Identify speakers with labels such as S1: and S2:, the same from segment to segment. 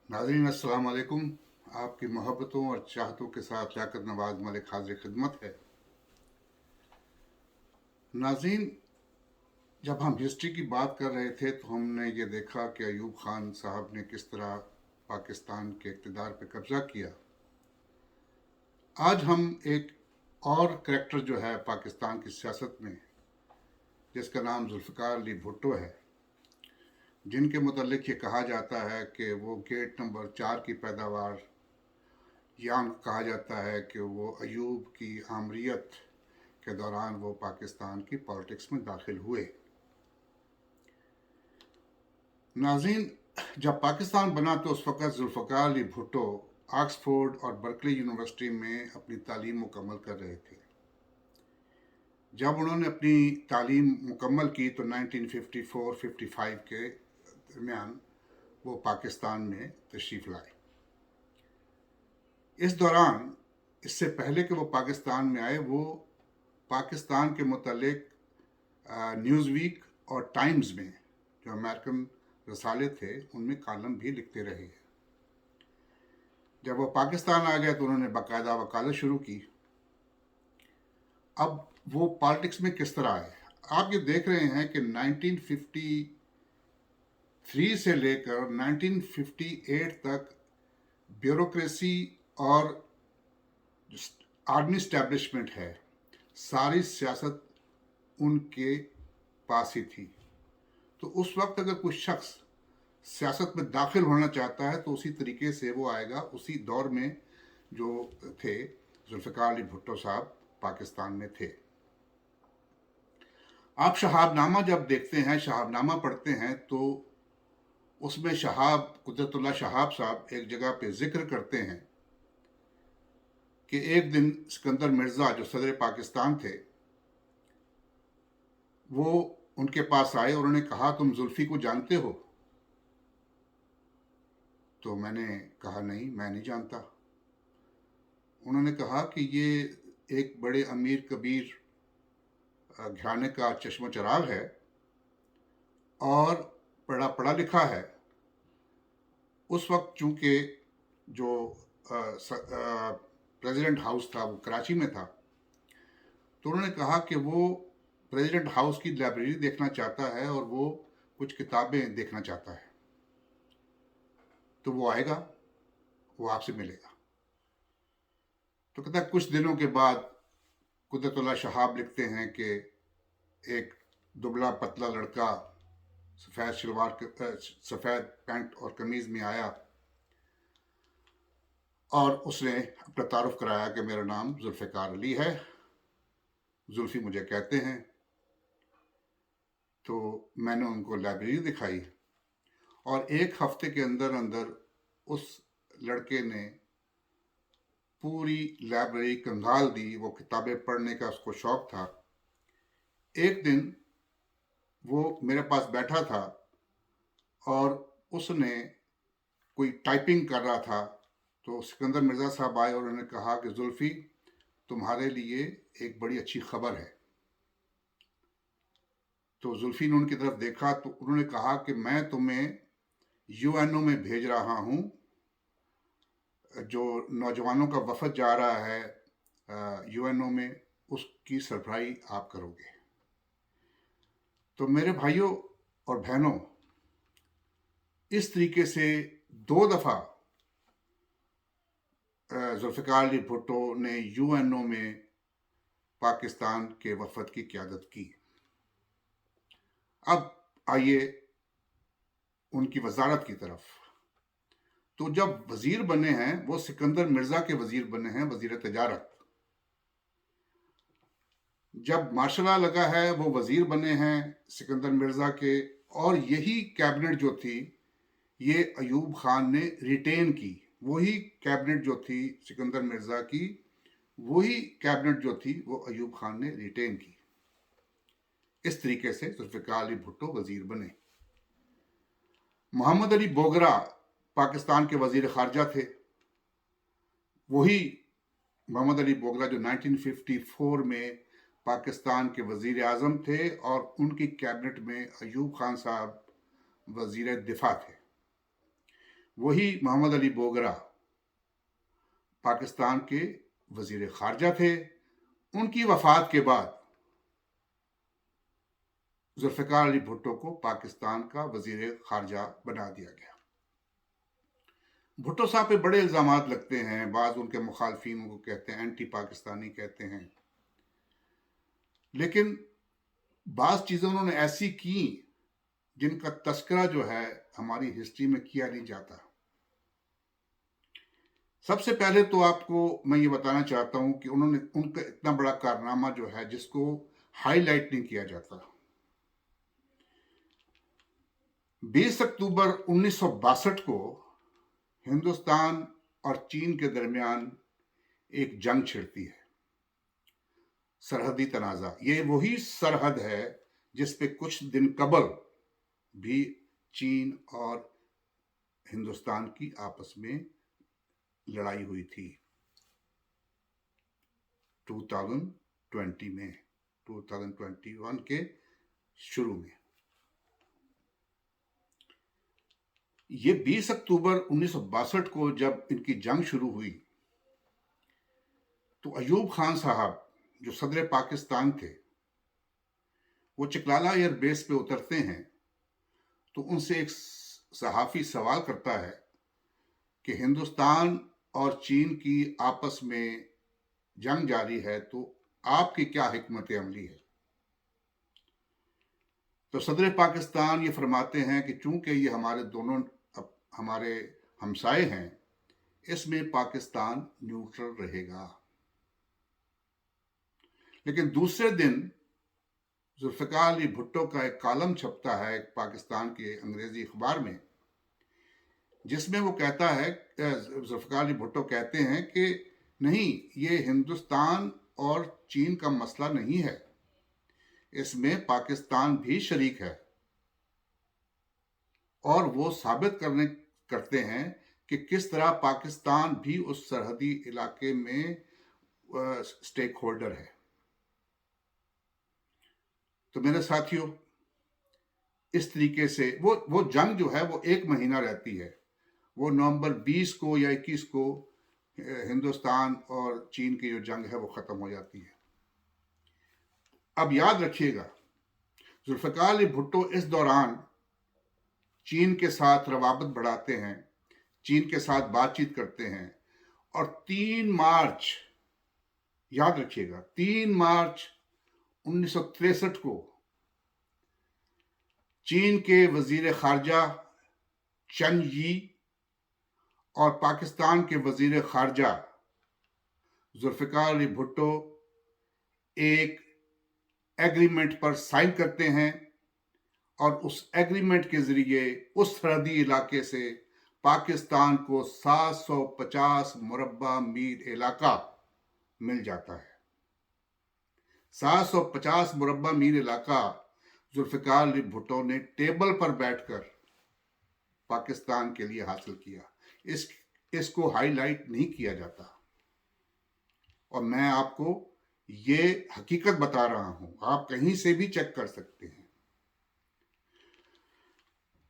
S1: नाज़रीन अस्सलाम वालेकुम। आपकी मोहब्बतों और चाहतों के साथ लियाकत नवाज मलिक हाजिर खिदमत है। नाज़रीन, जब हम हिस्ट्री की बात कर रहे थे तो हमने ये देखा कि अयूब खान साहब ने किस तरह पाकिस्तान के इक़्तिदार पर कब्ज़ा किया। आज हम एक और करैक्टर जो है पाकिस्तान की सियासत में, जिसका नाम जुल्फ़िकार अली भुट्टो है, जिनके मुतल्लिक़ ये कहा जाता है कि वो गेट नंबर 4 की पैदावार, या कहा जाता है कि वो अयूब की आमरीत के दौरान वो पाकिस्तान की पॉलिटिक्स में दाखिल हुए। नाज़रीन, जब पाकिस्तान बना तो उस वक़्त जुल्फ़िकार अली भुट्टो ऑक्सफोर्ड और बर्कली यूनिवर्सिटी में अपनी तालीम मुकम्मल कर रहे थे। जब उन्होंने अपनी तालीम मुकम्मल की तो 1954-55 के दरमियान वो पाकिस्तान में तशरीफ़ लाए। इस दौरान, इससे पहले कि वो पाकिस्तान में आए, वो पाकिस्तान के मुतल्लिक़ न्यूज़ वीक और टाइम्स में, जो अमेरिकन रसाले थे, उनमें कॉलम भी लिखते रहे। जब वो पाकिस्तान आ गए तो उन्होंने बाकायदा वकालत शुरू की। अब वो पॉलिटिक्स में किस तरह आए, आप ये देख रहे हैं कि 1953 से लेकर 1958 तक ब्यूरोक्रेसी और आर्मी इस्टेब्लिशमेंट है, सारी सियासत उनके पास ही थी। तो उस वक्त अगर कोई शख्स सियासत में दाखिल होना चाहता है तो उसी तरीके से वो आएगा। उसी दौर में जो थे जुल्फ़िकार अली भुट्टो साहब पाकिस्तान में थे। आप शहाबनामा जब देखते हैं, शहाबनामा पढ़ते हैं, तो उसमें शहाब कुदरतुल्लाह शहाब साहब एक जगह पे जिक्र करते हैं कि एक दिन सिकंदर मिर्ज़ा जो सदर पाकिस्तान थे, वो उनके पास आए और उन्होंने कहा, तुम जुल्फ़ी को जानते हो? तो मैंने कहा, नहीं, मैं नहीं जानता। उन्होंने कहा कि ये एक बड़े अमीर कबीर घराने का चश्म चराग है और बड़ा पढ़ा लिखा है। उस वक्त चूंकि जो प्रेसिडेंट हाउस था वो कराची में था, तो उन्होंने कहा कि वो प्रेसिडेंट हाउस की लाइब्रेरी देखना चाहता है और वो कुछ किताबें देखना चाहता है, तो वो आएगा, वो आपसे मिलेगा। तो कहता है, कुछ दिनों के बाद कुदरतुल्लाह शहाब लिखते हैं कि एक दुबला पतला लड़का सफ़ेद शलवार सफ़ेद पैंट और कमीज़ में आया और उसने अपना तारुफ कराया कि मेरा नाम जुल्फ़िकार अली है, जुल्फ़ी मुझे कहते हैं। तो मैंने उनको लाइब्रेरी दिखाई और एक हफ्ते के अंदर अंदर उस लड़के ने पूरी लाइब्रेरी कंगाल दी। वो किताबें पढ़ने का उसको शौक़ था। एक दिन वो मेरे पास बैठा था और उसने कोई टाइपिंग कर रहा था, तो सिकंदर मिर्ज़ा साहब आए और उन्होंने कहा कि जुल्फ़ी, तुम्हारे लिए एक बड़ी अच्छी खबर है। तो जुल्फ़ी ने उनकी तरफ देखा तो उन्होंने कहा कि मैं तुम्हें यूएनओ में भेज रहा हूँ, जो नौजवानों का वफद जा रहा है यूएनओ में, उसकी सरबराही आप करोगे। तो मेरे भाइयों और बहनों, इस तरीके से 2 दफ़ा जुल्फ़िकार अली भुट्टो ने यूएनओ में पाकिस्तान के वफद की क़यादत की। अब आइए उनकी वजारत की तरफ। तो जब वजीर बने हैं, वो सिकंदर मिर्ज़ा के वजीर बने हैं, वजीर तजारत। जब मार्शल लगा है, वो वजीर बने हैं सिकंदर मिर्ज़ा के, और यही कैबिनेट जो थी ये अयूब खान ने रिटेन की। वही कैबिनेट जो थी सिकंदर मिर्ज़ा की, वही कैबिनेट जो थी वो अयूब खान ने रिटेन की। इस तरीके से जुल्फ़िकार अली भुट्टो वजीर बने। मोहम्मद अली बोगरा पाकिस्तान के वजीर खारजा थे। वही मोहम्मद अली बोगरा जो 1954 में पाकिस्तान के वजीर आज़म थे और उनकी कैबिनेट में अयूब खान साहब वजीर दिफा थे। وہی محمد علی بوگرا پاکستان کے وزیر خارجہ تھے. ان کی وفات کے بعد ذوالفقار علی بھٹو کو پاکستان کا وزیر خارجہ بنا دیا گیا. بھٹو صاحب پہ بڑے الزامات لگتے ہیں. بعض ان کے مخالفین کو کہتے ہیں اینٹی پاکستانی کہتے ہیں، لیکن بعض چیزیں انہوں نے ایسی کی جن کا تذکرہ جو ہے ہماری ہسٹری میں کیا نہیں جاتا. سب سے پہلے تو آپ کو میں یہ بتانا چاہتا ہوں کہ انہوں نے ان کا اتنا بڑا کارنامہ جو ہے جس کو ہائی لائٹ نہیں کیا جاتا. 20 اکتوبر 1962 کو ہندوستان اور چین کے درمیان ایک جنگ چھڑتی ہے، سرحدی تنازع. یہ وہی سرحد ہے جس پہ کچھ دن قبل بھی چین اور ہندوستان کی آپس میں لڑائی ہوئی تھی 2020 میں، 2021 کے شروع میں. یہ 20 اکتوبر 1962 کو جب ان کی جنگ شروع ہوئی تو ایوب خان صاحب جو صدر پاکستان تھے وہ چکلالہ ایئر بیس پہ اترتے ہیں تو ان سے ایک صحافی سوال کرتا ہے کہ ہندوستان اور چین کی آپس میں جنگ جاری ہے تو آپ کی کیا حکمت عملی ہے؟ تو صدر پاکستان یہ فرماتے ہیں کہ چونکہ یہ ہمارے ہمسائے ہیں، اس میں پاکستان نیوٹرل رہے گا. لیکن دوسرے دن ذوالفقار علی بھٹو کا ایک کالم چھپتا ہے ایک پاکستان کے انگریزی اخبار میں، جس میں وہ کہتا ہے، ذوالفقار علی بھٹو کہتے ہیں کہ نہیں، یہ ہندوستان اور چین کا مسئلہ نہیں ہے، اس میں پاکستان بھی شریک ہے. اور وہ ثابت کرتے ہیں کہ کس طرح پاکستان بھی اس سرحدی علاقے میں سٹیک ہولڈر ہے. تو میرے ساتھیوں، اس طریقے سے وہ جنگ جو ہے وہ 1 مہینہ رہتی ہے. وہ نومبر 20 کو یا 21 کو ہندوستان اور چین کی جو جنگ ہے وہ ختم ہو جاتی ہے. اب یاد رکھیے گا، ذوالفقار علی بھٹو اس دوران چین کے ساتھ روابط بڑھاتے ہیں، چین کے ساتھ بات چیت کرتے ہیں، اور 3 مارچ، یاد رکھیے گا، 3 مارچ 1963 کو چین کے وزیر خارجہ چن یی اور پاکستان کے وزیر خارجہ ذوالفقار علی بھٹو ایک ایگریمنٹ پر سائن کرتے ہیں، اور اس ایگریمنٹ کے ذریعے اس سرحدی علاقے سے پاکستان کو 750 مربع میل علاقہ مل جاتا ہے. 750 مربع میل علاقہ ذوالفقار علی بھٹو نے ٹیبل پر بیٹھ کر پاکستان کے لیے حاصل کیا. اس کو ہائی لائٹ نہیں کیا جاتا، اور میں آپ کو یہ حقیقت بتا رہا ہوں، آپ کہیں سے بھی چیک کر سکتے ہیں.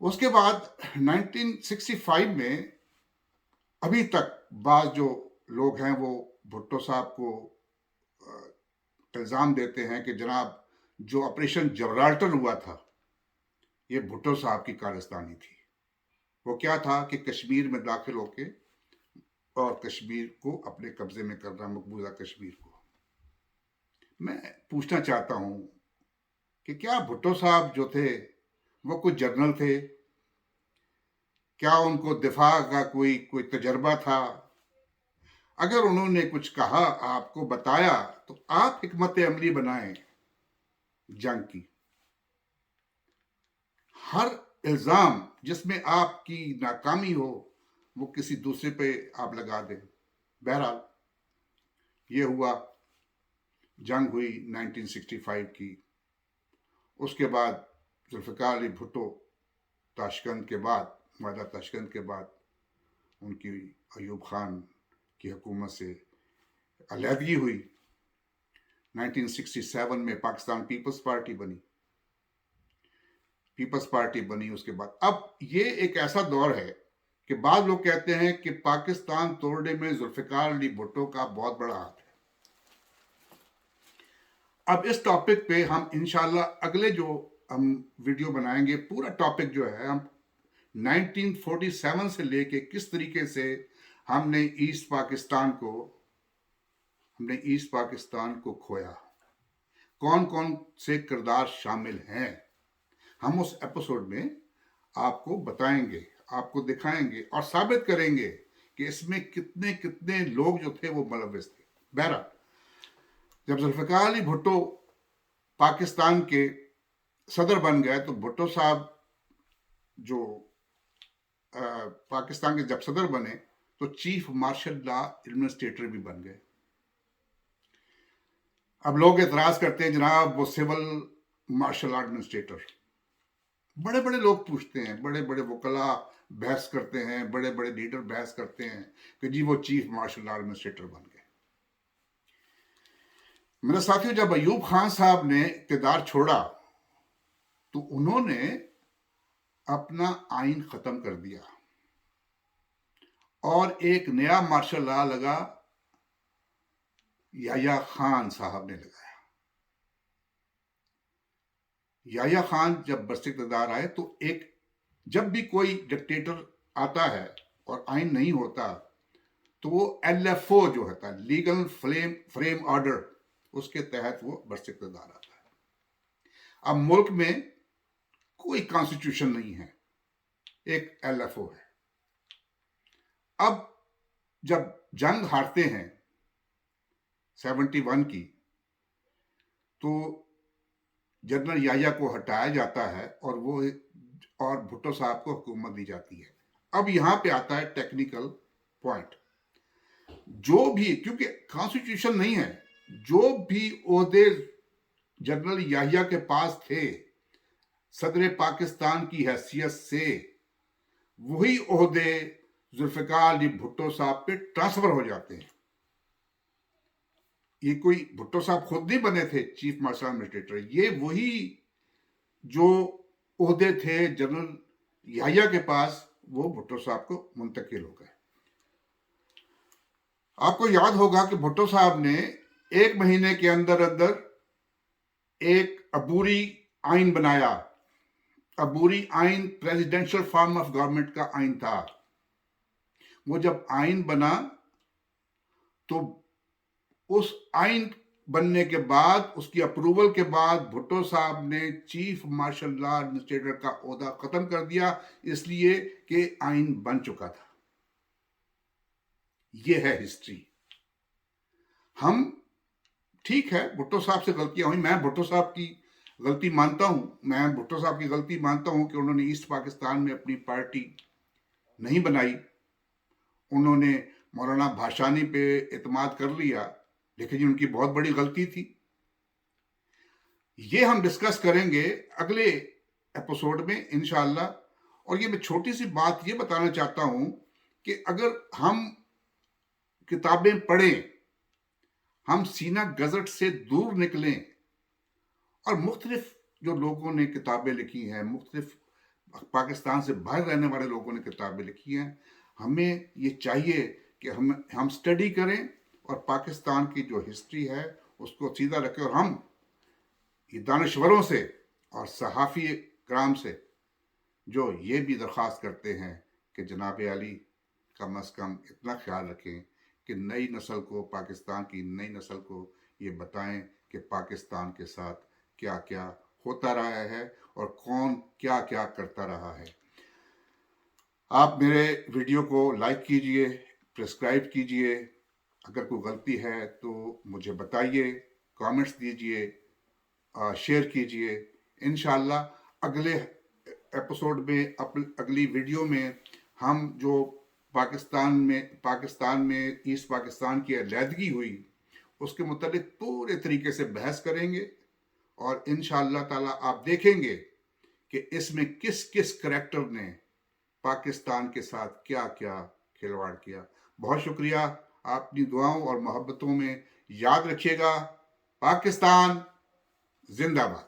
S1: اس کے بعد 1965 میں ابھی تک بعض جو لوگ ہیں وہ بھٹو صاحب کو الزام دیتے ہیں کہ جناب جو آپریشن جبرالٹر ہوا تھا یہ بھٹو صاحب کی کارستانی تھی. وہ کیا تھا کہ کشمیر میں داخل ہو کے اور کشمیر کو اپنے قبضے میں کرنا، مقبوضہ کشمیر کو. میں پوچھنا چاہتا ہوں کہ کیا بھٹو صاحب جو تھے وہ کچھ جرنل تھے؟ کیا ان کو دفاع کا کوئی تجربہ تھا؟ اگر انہوں نے کچھ کہا، آپ کو بتایا، تو آپ حکمت عملی بنائیں جنگ کی. ہر الزام جس میں آپ کی ناکامی ہو وہ کسی دوسرے پہ آپ لگا دیں. بہرحال یہ ہوا، جنگ ہوئی 1965 کی. اس کے بعد ذوالفقار علی بھٹو تاشقند کے بعد، معاہدہ تاشقند کے بعد، ان کی ایوب خان کی حکومت سے علیحدگی ہوئی. 1967 میں پاکستان پیپلز پارٹی بنی. اس کے بعد اب یہ ایک ایسا دور ہے کہ बाद लोग कहते हैं कि पाकिस्तान तोड़ने में जुल्फिकार अली भुट्टो का बहुत बड़ा हाथ है। अब इस टॉपिक पे हम इंशाल्लाह अगले जो हम वीडियो बनाएंगे, पूरा टॉपिक जो है हम 1947 से लेके किस तरीके से हमने ईस्ट पाकिस्तान को खोया, कौन कौन से किरदार शामिल हैं, हम उस एपिसोड में आपको बताएंगे, आपको दिखाएंगे और साबित करेंगे कि इसमें कितने कितने लोग जो थे वो मुलव्विस थे। बहरहाल जब जुल्फिकार अली भुट्टो पाकिस्तान के सदर बन गए तो भुट्टो साहब जो पाकिस्तान के जब सदर बने तो चीफ मार्शल लॉ एडमिनिस्ट्रेटर भी बन गए। अब लोग एतराज करते हैं जनाब वो सिविल मार्शल एडमिनिस्ट्रेटर, बड़े बड़े लोग पूछते हैं, बड़े बड़े वकला बहस करते हैं, बड़े बड़े लीडर बहस करते हैं कि जी वो चीफ मार्शल एडमिनिस्ट्रेटर बन गए। मेरे साथियों, जब अयूब खान साहब ने इक़्तिदार छोड़ा तो उन्होंने अपना आइन खत्म कर दिया और एक नया मार्शल लॉ लगा, याह्या खान साहब ने लगाया। याह्या खान जब बरइख्तिदार आए तो जब भी कोई डिक्टेटर आता है और आइन नहीं होता तो वो LFO जो होता है, लीगल फ्रेम ऑर्डर, उसके तहत वो बरइख्तिदार आता है। अब मुल्क में कोई कॉन्स्टिट्यूशन नहीं है, एक LFO है। अब जब जंग हारते हैं 71 की तो जनरल याह्या को हटाया जाता है और भुट्टो साहब को हुकूमत दी जाती है। अब यहां पे आता है टेक्निकल पॉइंट, जो भी, क्योंकि कॉन्स्टिट्यूशन नहीं है, जो भी ओहदे जनरल याह्या के पास थे सदर पाकिस्तान की हैसियत से, वही ओहदे जुल्फिकार अली भुट्टो साहब पे ट्रांसफर हो जाते हैं। ये कोई भुट्टो साहब खुद नहीं बने थे चीफ मार्शल एडमिनिस्ट्रेटर, ये वही जो ओहदे थे जनरल याह्या के पास, वो भुट्टो साहब को मुंतकिल हो गए। आपको याद होगा कि भुट्टो साहब ने 1 महीने के अंदर अंदर एक अबूरी आइन बनाया। अबूरी आइन प्रेसिडेंशियल फॉर्म ऑफ गवर्नमेंट का आइन था। वो जब आइन बना तो उस आइन बनने के बाद, उसकी अप्रूवल के बाद भुट्टो साहब ने चीफ मार्शल लॉ एडमिनिस्ट्रेटर का ओहदा खत्म कर दिया, इसलिए कि आइन बन चुका था। ये है हिस्ट्री। हम, ठीक है, भुट्टो साहब से गलतियां हुई, मैं भुट्टो साहब की गलती मानता हूं, मैं भुट्टो साहब की गलती मानता हूं कि उन्होंने ईस्ट पाकिस्तान में अपनी पार्टी नहीं बनाई, उन्होंने मौलाना भाषानी पे एतमाद कर लिया, लेकिन ये उनकी बहुत बड़ी गलती थी। ये हम डिस्कस करेंगे अगले एपिसोड में इंशाअल्लाह। और ये मैं छोटी सी बात ये बताना चाहता हूं कि अगर हम किताबें पढ़ें, हम सीना गजट से दूर निकलें और मुख्तलिफ जो लोगों ने किताबें लिखी हैं, मुख्तलिफ पाकिस्तान से बाहर रहने वाले लोगों ने किताबें लिखी हैं, हमें ये चाहिए कि हम स्टडी करें और पाकिस्तान की जो हिस्ट्री है उसको सीधा रखें, और हम ये दानश्वरों से और सहाफ़ी कराम से जो ये भी दरख्वास्त करते हैं कि जनाब अली कम अज़ कम इतना ख्याल रखें कि नई नस्ल को, पाकिस्तान की नई नस्ल को ये बताएं कि पाकिस्तान के साथ क्या क्या होता रहा है और कौन क्या क्या करता रहा है। आप मेरे वीडियो को लाइक कीजिए, सब्सक्राइब कीजिए, अगर कोई गलती है तो मुझे बताइए, कमेंट्स दीजिए, शेयर कीजिए। इंशाअल्लाह अगले एपिसोड में, अगली वीडियो में हम जो पाकिस्तान में ईस्ट पाकिस्तान की अलहदगी हुई उसके मुतालिक पूरे तरीके से बहस करेंगे, और इंशाअल्लाह ताला आप देखेंगे कि इसमें किस किस करैक्टर ने पाकिस्तान के साथ क्या क्या खिलवाड़ किया। बहुत शुक्रिया, अपनी दुआओं और मोहब्बतों में याद रखिएगा। पाकिस्तान जिंदाबाद।